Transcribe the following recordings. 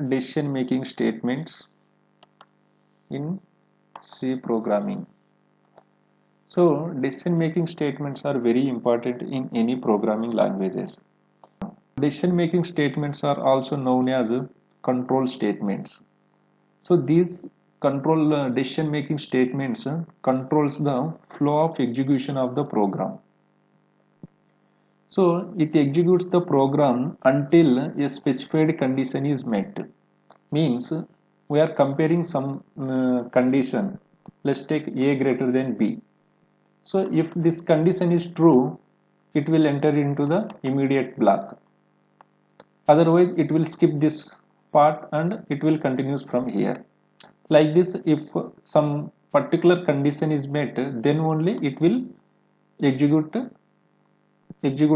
decision making statements in C programming. So decision making statements are very important in any programming languages. Decision making statements are also known as control statements. So these control decision making statements controls the flow of execution of the program. So it executes the program until a specified condition is met. Means we are comparing some condition. Let's take A greater than B. So if this condition is true, it will enter into the immediate block. Otherwise, it will skip this part and it will continue from here. Like this, if some particular condition is met, then only it will execute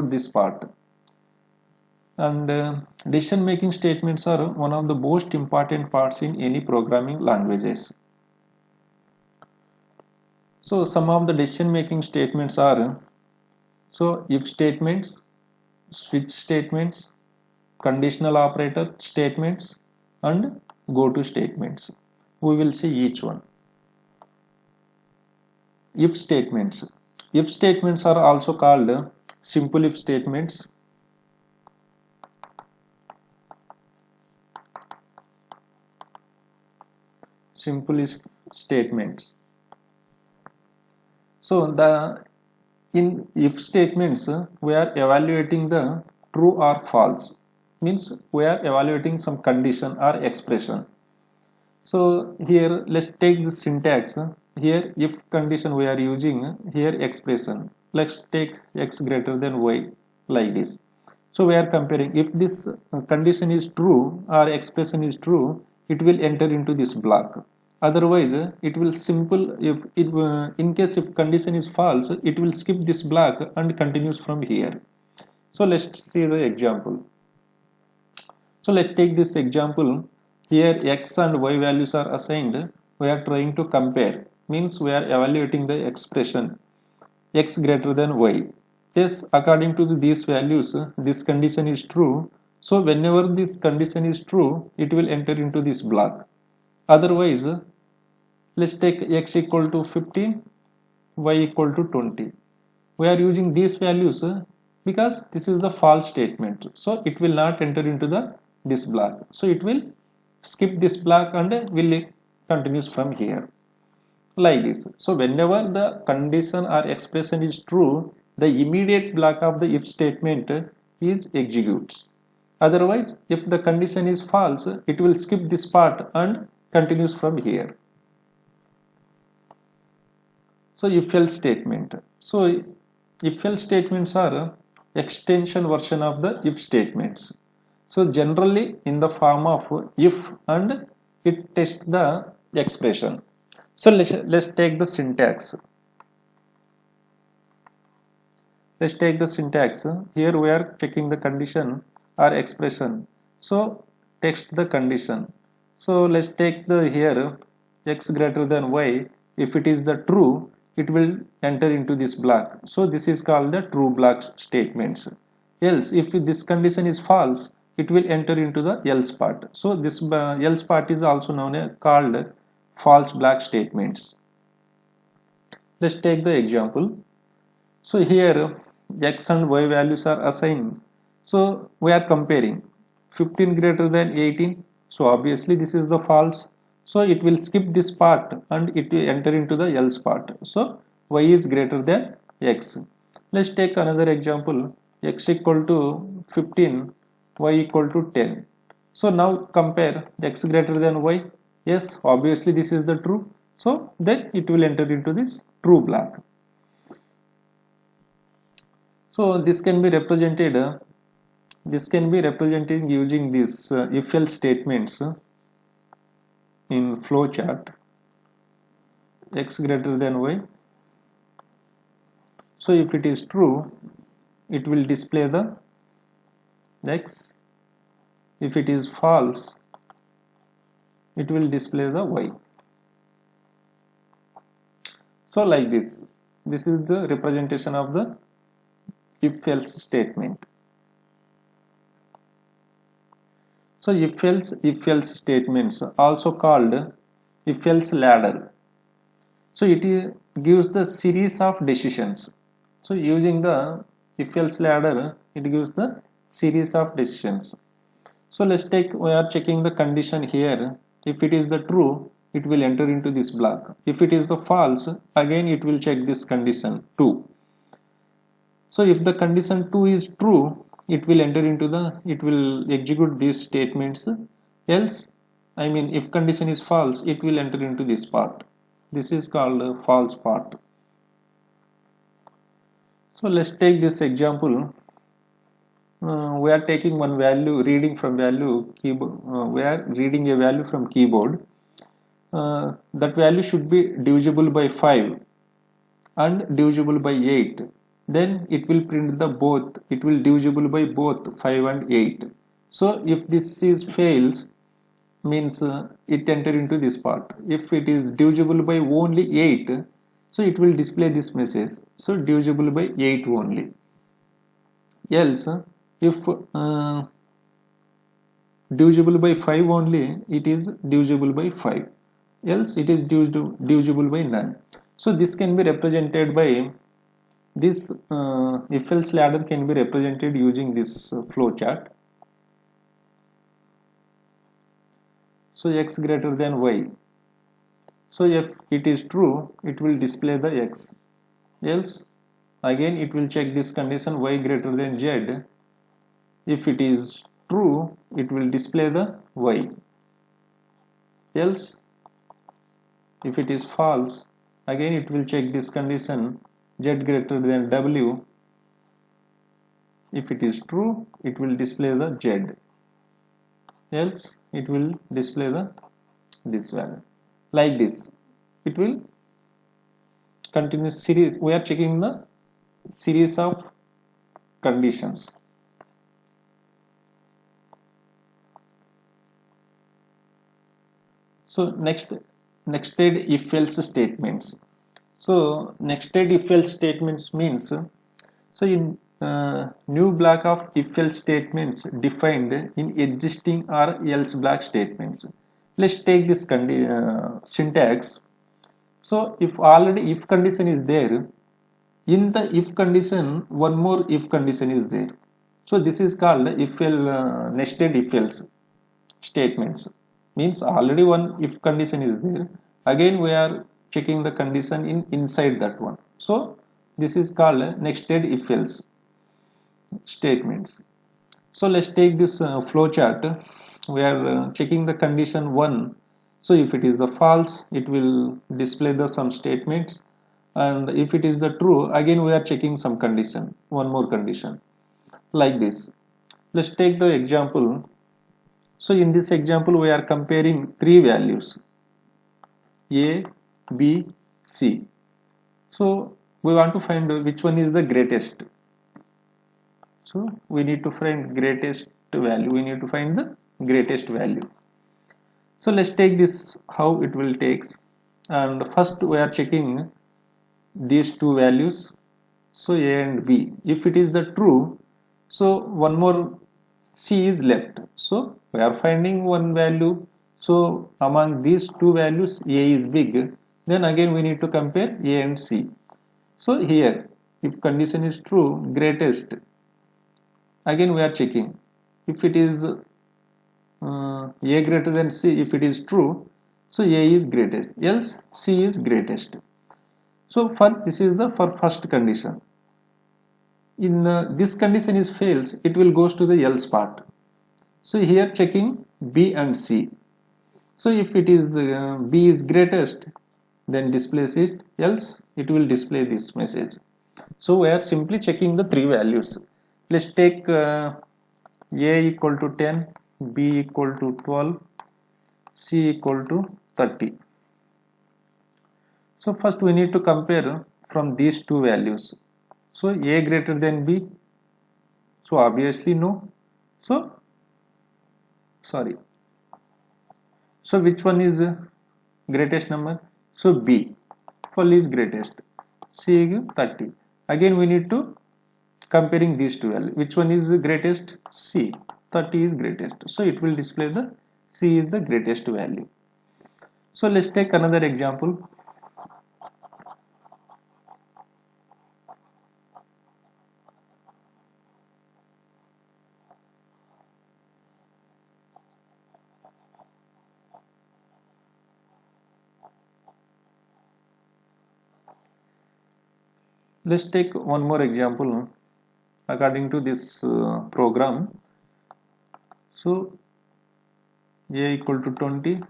this part. And decision making statements are one of the most important parts in any programming languages. So some of the decision making statements are if statements, switch statements, conditional operator statements, and go to statements. We will see each one. If statements. If statements are also called simple if statements. Simple if statements. So in if statements we are evaluating the true or false. Means we are evaluating some condition or expression. So here let's take the syntax. Here if condition we are using, here expression. Let's take x greater than y like this. So we are comparing if this condition is true or expression is true, it will enter into this block. Otherwise it will simple if it in case if condition is false, it will skip this block and continues from here. So let's see the example. So let's take this example. Here x and y values are assigned. We are trying to compare. Means we are evaluating the expression x greater than y. Yes, according to these values, this condition is true. So whenever this condition is true, it will enter into this block. Otherwise, let's take x equal to 15, y equal to 20. We are using these values because this is the false statement. So it will not enter into this block. So it will skip this block and will continues from here like this. So whenever the condition or expression is true, the immediate block of the if statement is executes. Otherwise, if the condition is false, it will skip this part and continues from here. So if else statement. So if else statements are extension version of the if statements. So generally in the form of if and it tests the expression. So let's take the syntax. Let's take the syntax. Here we are checking the condition or expression. So text the condition. So let's take the here x greater than y. If it is the true, it will enter into this block. So this is called the true block statements. Else, if this condition is false, it will enter into the else part. So this else part is also known as called false block statements. Let's take the example. So here x and y values are assigned. So we are comparing 15 greater than 18. So obviously this is the false. So it will skip this part and it will enter into the else part. So y is greater than x. Let's take another example. X equal to 15, y equal to 10. So now compare x greater than y. Yes, obviously this is the true. So then it will enter into this true block. So this can be represented using these if else statements in flowchart. X greater than y. So if it is true, it will display the x. If it is false, it will display the y. So like this is the representation of the if else statement. So if else statements, also called if else ladder. So gives the series of decisions. So using the if else ladder, it gives the series of decisions. So let's take, we are checking the condition here. If it is the true, it will enter into this block. If it is the false, again it will check this condition 2. So if the condition 2 is true, it will enter into it will execute these statements. Else, I mean if condition is false, it will enter into this part. This is called a false part. So let's take this example. We are taking one value, reading from value keyboard. We are reading a value from keyboard. That value should be divisible by 5 and divisible by 8. Then it will print the both. It will divisible by both 5 and 8. So if this is fails, means it enter into this part. If it is divisible by only 8, so it will display this message. So divisible by 8 only. Else, if divisible by 5 only, it is divisible by 5. Else it is divisible by none. So this can be represented by this if else ladder can be represented using this flow chart. So x greater than y. So if it is true, it will display the x. Else again it will check this condition y greater than z. If it is true, it will display the y. Else if it is false, again it will check this condition z greater than w. If it is true, it will display the z. Else it will display this value. Like this, it will continue series. We are checking the series of conditions. So nested if else statements. So nested if else statements means, so in new block of if else statements defined in existing or else block statements. Let's take this syntax. So if already if condition is there, in the if condition one more if condition is there. So this is called nested if else statements. Means already one if condition is there, again we are checking the condition inside that one. So this is called nested if else statements. So let's take this flow chart. We are checking the condition 1. So if it is the false, it will display the some statements, and if it is the true, again we are checking some condition, one more condition, like this. Let's take the example. So in this example we are comparing three values, a, b, c. So we want to find which one is the greatest. So we need to find greatest value. We need to find the greatest value. So let's take this how it will take. And first we are checking these two values. So a and b. If it is the true, so one more c is left. So we are finding one value. So among these two values, a is big. Then again we need to compare a and c. So here, if condition is true, greatest. Again we are checking. If it is a greater than c, if it is true, so a is greatest. Else c is greatest. So this is the first condition. In this condition is fails, it will goes to the else part. So here checking b and c. So if it is b is greatest, then displays it, else it will display this message. So we are simply checking the three values. Let's take a equal to 10, b equal to 12, c equal to 30. So first we need to compare from these two values. So a greater than b, so obviously no. So sorry, so which one is greatest number? So b, 12 is greatest, c is 30. Again we need to comparing these two values. Which one is greatest? C, 30 is greatest, so it will display the C is the greatest value. So let's take another example. Let's take one more example according to this program. So A equal to 20,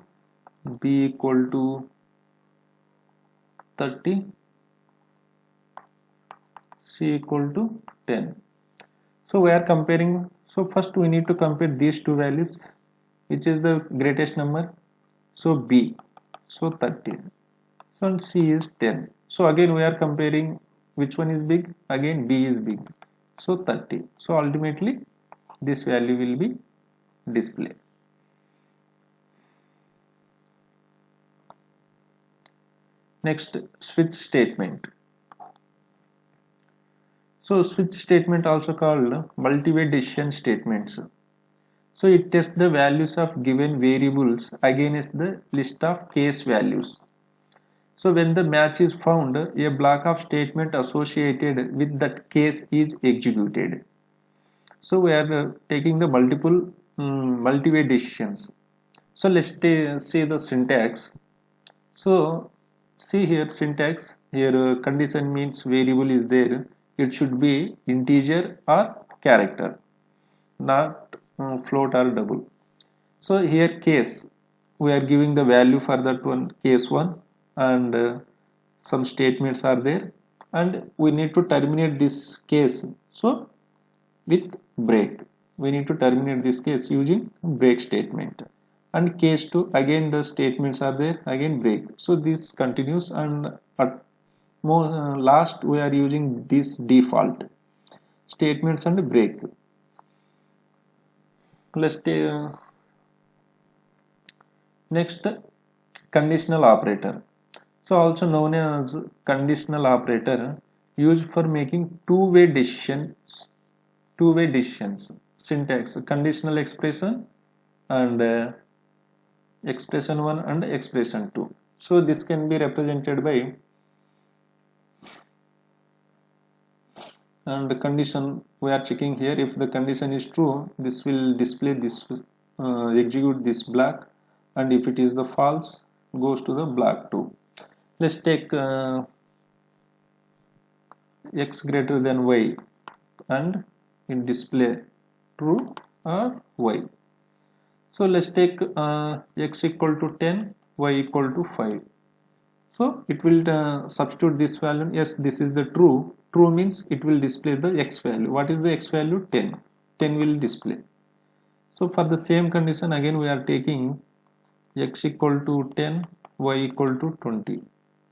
B equal to 30, C equal to 10. So we are comparing. So first we need to compare these two values. Which is the greatest number? So B. So 30. So and C is 10. So again we are comparing which one is big? Again B is big. So 30. So ultimately this value will be displayed. Next, switch statement. So switch statement also called multi-way decision statements. So it tests the values of given variables against the list of case values. So when the match is found, a block of statement associated with that case is executed. So we are taking the multi-way decisions. So let's see the syntax. So see here syntax. Here condition means variable is there. It should be integer or character, not float or double. So here case, we are giving the value for that one, case 1, and some statements are there, and we need to terminate this case. So with break, we need to terminate this case using break statement. And case 2, again the statements are there, again break. So this continues, and at last we are using this default statements and break. Let's take next, conditional operator. So also known as conditional operator, used for making two-way decisions. Two-way decisions. Syntax: conditional expression and expression 1 and expression 2. So this can be represented by, and the condition we are checking here, if the condition is true, this will display this, execute this block, and if it is the false, goes to the block 2. Let's take x greater than y, and in display true or y. So let's take x equal to 10, y equal to 5. So it will substitute this value. Yes, this is the true. True means it will display the x value. What is the x value? 10. 10 will display. So for the same condition, again we are taking x equal to 10, y equal to 20.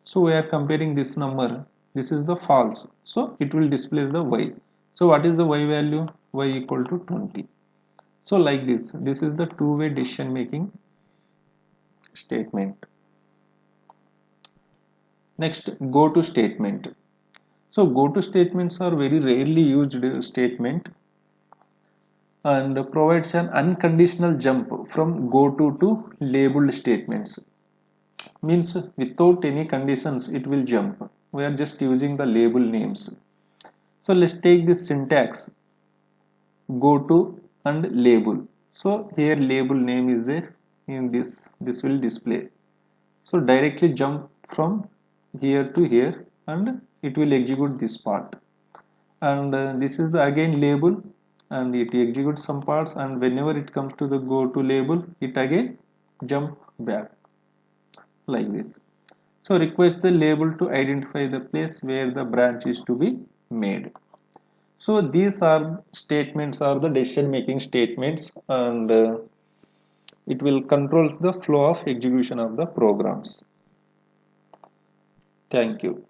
So we are comparing this number. This is the false. So it will display the y. So what is the y value? Y equal to 20. So like this. This is the two-way decision making statement. Next, go to statement. So go to statements are very rarely used statement, and provides an unconditional jump from go to labeled statements. Means without any conditions it will jump. We are just using the label names. So let's take this syntax: go to and label. So here label name is there, in this will display. So directly jump from here to here, and it will execute this part. And this is the again label, and it executes some parts, and whenever it comes to the go to label, it again jump back like this. So request the label to identify the place where the branch is to be made. So these are statements, are the decision making statements, and it will control the flow of execution of the programs. Thank you.